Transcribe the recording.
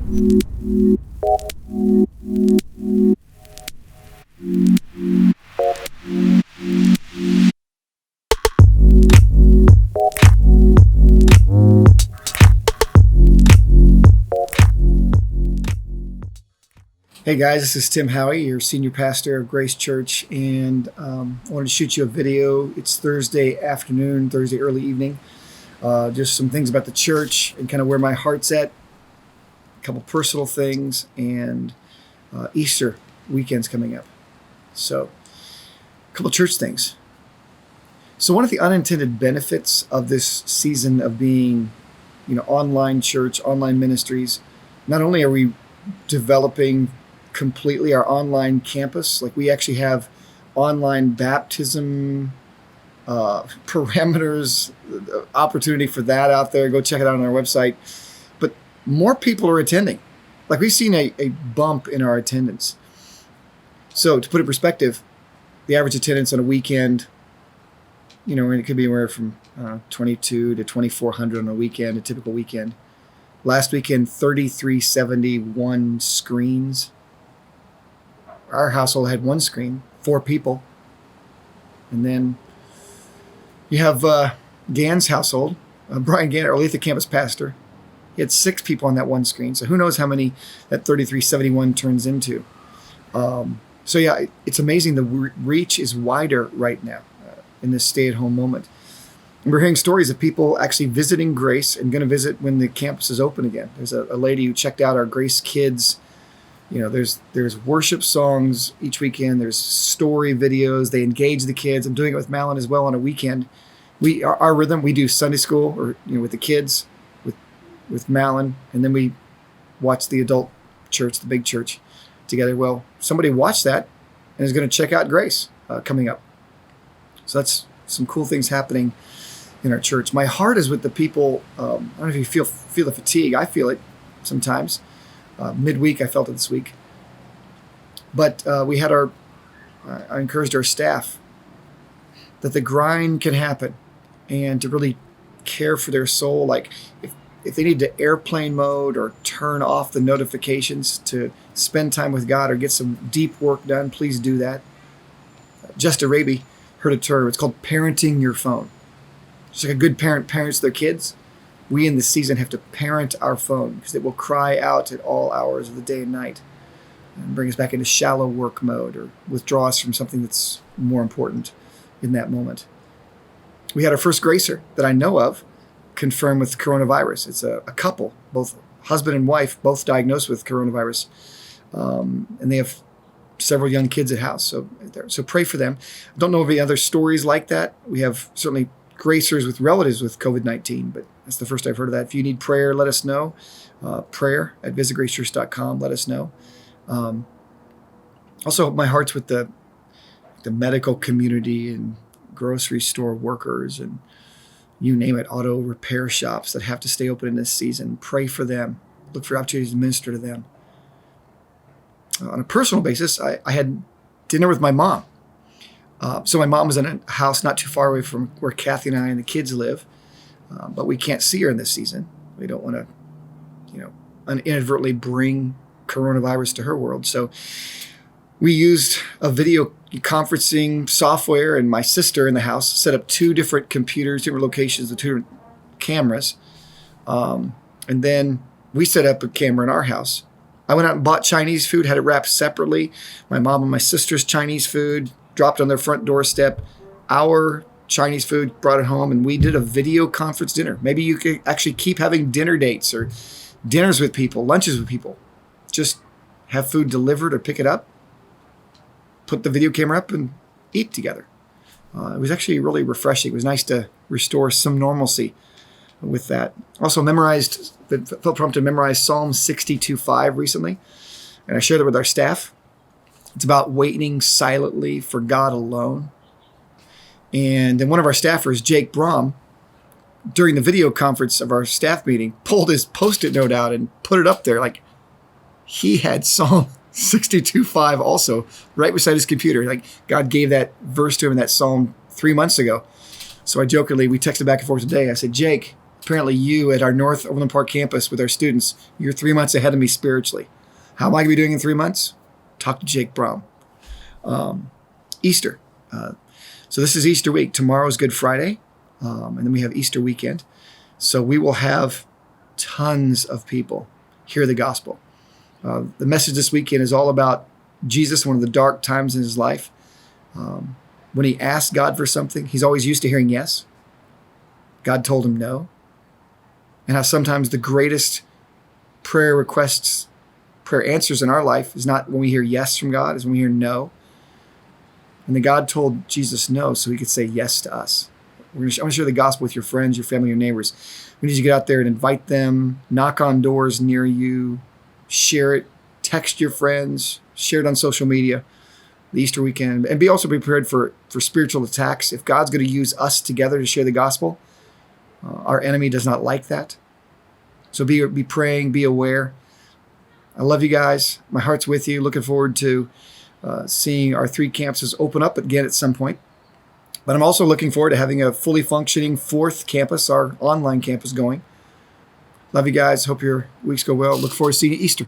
Hey guys, this is Tim Howey, your senior pastor of Grace Church, and I wanted to shoot you a video. It's Thursday afternoon, Thursday early evening. Just some things about the church and kind of where my heart's at, a couple personal things, and Easter weekend's coming up. So, a couple church things. So one of the unintended benefits of this season of being, online church, online ministries, not only are we developing completely our online campus, like we actually have online baptism parameters, opportunity for that out there. Go check it out on our website. But more people are attending. Like we've seen a bump in our attendance. So to put it in perspective, the average attendance on a weekend, and it could be anywhere from 22 to 2,400 on a weekend, a typical weekend. Last weekend, 3,371 screens. Our household had one screen, 4 people. And then you have Gann's household, Brian Gann, our Olathe campus pastor. He had 6 people on that one screen. So who knows how many that 3,371 turns into. So yeah, it's amazing. The reach is wider right now in this stay-at-home moment. And we're hearing stories of people actually visiting Grace and going to visit when the campus is open again. There's a lady who checked out our Grace Kids. There's worship songs each weekend. There's story videos. They engage the kids. I'm doing it with Malin as well on a weekend. Our rhythm, we do Sunday school or with the kids, with Malin, and then we watch the adult church, the big church, together. Well, somebody watched that and is going to check out Grace coming up. So that's some cool things happening in our church. My heart is with the people. I don't know if you feel the fatigue. I feel it sometimes. Midweek, I felt it this week. But we had I encouraged our staff that the grind can happen and to really care for their soul. Like if they need to airplane mode or turn off the notifications to spend time with God or get some deep work done, please do that. Just Arabi heard a term. It's called parenting your phone. Just like a good parent parents their kids, we in this season have to parent our phone because it will cry out at all hours of the day and night and bring us back into shallow work mode or withdraw us from something that's more important in that moment. We had our first Gracer that I know of confirmed with coronavirus. It's a couple, both husband and wife, both diagnosed with coronavirus. And they have several young kids at house. So pray for them. I don't know of any other stories like that. We have certainly Gracers with relatives with COVID-19, but that's the first I've heard of that. If you need prayer, let us know. prayer@visitgracechurch.com. Let us know. Also, my heart's with the medical community and grocery store workers and you name it, auto repair shops that have to stay open in this season. Pray for them. Look for opportunities to minister to them. On a personal basis, I had dinner with my mom. So my mom was in a house not too far away from where Kathy and I and the kids live, but we can't see her in this season. We don't want to, inadvertently bring coronavirus to her world. So we used a video conferencing software, and my sister in the house set up 2 different computers, different locations, with 2 different cameras. And then we set up a camera in our house. I went out and bought Chinese food, had it wrapped separately. My mom and my sister's Chinese food dropped on their front doorstep. Our Chinese food, brought it home, and we did a video conference dinner. Maybe you could actually keep having dinner dates or dinners with people, lunches with people. Just have food delivered or pick it up, put the video camera up, and eat together. It was actually really refreshing. It was nice to restore some normalcy with that. Also felt prompted to memorize Psalm 62:5 recently, and I shared it with our staff. It's about waiting silently for God alone. And then one of our staffers, Jake Brom, during the video conference of our staff meeting, pulled his Post-it note out and put it up there. Like he had Psalm 62:5 also right beside his computer. Like God gave that verse to him in that Psalm 3 months ago. So I jokingly, we texted back and forth today. I said, Jake, Apparently you at our North Overland Park campus with our students, you're 3 months ahead of me spiritually. How am I going to be doing in 3 months? Talk to Jake Brom. Easter. So this is Easter week. Tomorrow's Good Friday. And then we have Easter weekend. So we will have tons of people hear the gospel. The message this weekend is all about Jesus, one of the dark times in his life. When he asked God for something, he's always used to hearing yes. God told him no. And how sometimes the greatest prayer requests, prayer answers in our life is not when we hear yes from God, is when we hear no. And then God told Jesus no so he could say yes to us. I'm going to share the gospel with your friends, your family, your neighbors. We need you to get out there and invite them, knock on doors near you, share it, text your friends, share it on social media, the Easter weekend, and be also prepared for spiritual attacks. If God's going to use us together to share the gospel, our enemy does not like that. So be praying, be aware. I love you guys. My heart's with you. Looking forward to seeing our 3 campuses open up again at some point. But I'm also looking forward to having a fully functioning 4th campus, our online campus, going. Love you guys. Hope your weeks go well. Look forward to seeing you Easter.